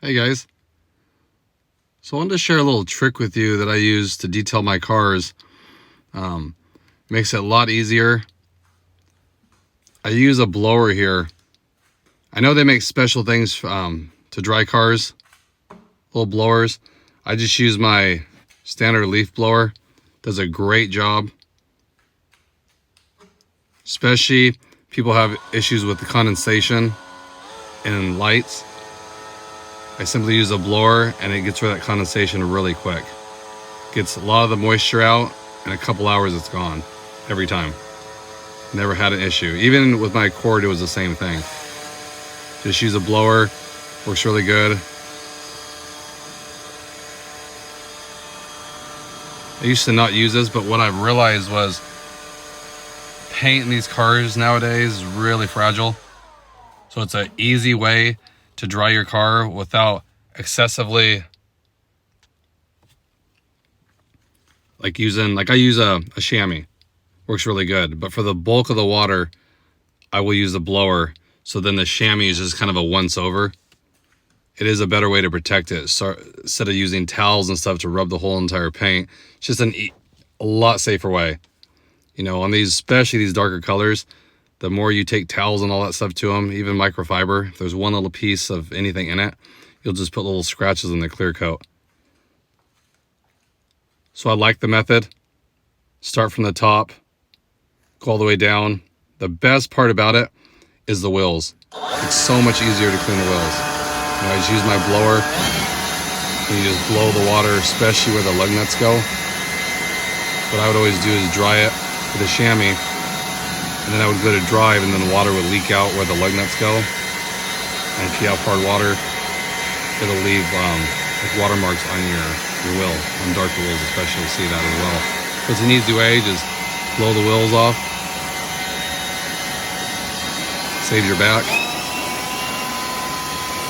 Hey guys, so I wanted to share a little trick with you that I use to detail my cars. Makes it a lot easier. I use a blower here. I know they make special things to dry cars, little blowers. I just use my standard leaf blower. Does a great job. Especially people have issues with the condensation in lights. I simply use a blower and it gets rid of that condensation really quick. Gets a lot of the moisture out, in a couple hours it's gone, every time. Never had an issue. Even with my cord, it was the same thing. Just use a blower, works really good. I used to not use this, but what I realized was paint in these cars nowadays is really fragile. So it's an easy way to dry your car without excessively I use a chamois. Works really good. But for the bulk of the water, I will use a blower. So then the chamois is just kind of a once over. It is a better way to protect it. So instead of using towels and stuff to rub the whole entire paint, it's just a lot safer way. You know, on these, especially these darker colors, the more you take towels and all that stuff to them, even microfiber, if there's one little piece of anything in it, you'll just put little scratches in the clear coat. So I like the method. Start from the top, go all the way down. The best part about it is the wheels. It's so much easier to clean the wheels. You know, I just use my blower, and you just blow the water, especially where the lug nuts go. What I would always do is dry it with a chamois, and then I would go to drive, and then the water would leak out where the lug nuts go. And if you have hard water, it'll leave like watermarks on your wheel, on darker wheels especially. You'll see that as well. So it's an easy way, just blow the wheels off. Saves your back.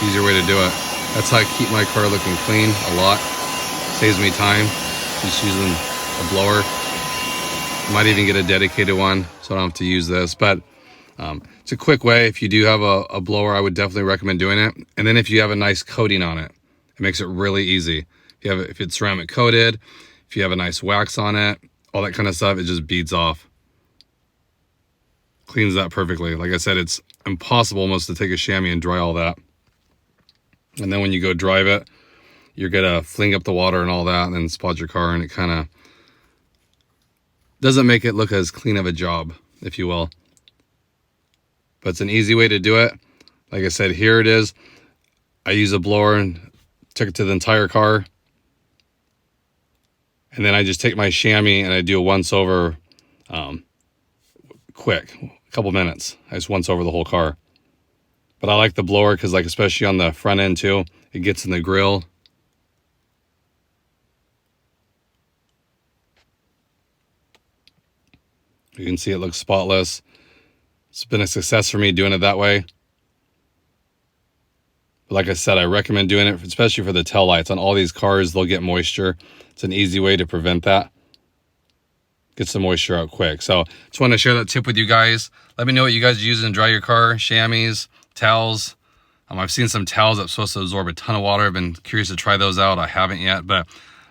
Easier way to do it. That's how I keep my car looking clean a lot. Saves me time, just using a blower. Might even get a dedicated one, so I don't have to use this. But it's a quick way. If you do have a blower, I would definitely recommend doing it. And then if you have a nice coating on it, it makes it really easy. If it's ceramic coated, if you have a nice wax on it, all that kind of stuff, it just beads off. Cleans that perfectly. Like I said, it's impossible almost to take a chamois and dry all that. And then when you go drive it, you're gonna fling up the water and all that, and then spot your car, and it kind of doesn't make it look as clean of a job, if you will. But it's an easy way to do it. Like I said, here it is. I use a blower and took it to the entire car. And then I just take my chamois and I do a once over quick, a couple minutes. I just once over the whole car. But I like the blower because, like, especially on the front end too, it gets in the grill. You can see it looks spotless. It's been a success for me doing it that way. But like I said, I recommend doing it, especially for the tail lights. On all these cars, they'll get moisture. It's an easy way to prevent that. Get some moisture out quick. So just want to share that tip with you guys. Let me know what you guys use to dry your car. Chamois, towels. I've seen some towels that's supposed to absorb a ton of water. I've been curious to try those out. I haven't yet, but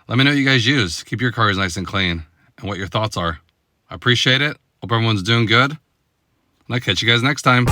let me know what you guys use. Keep your cars nice and clean and what your thoughts are. I appreciate it. Hope everyone's doing good. And I'll catch you guys next time.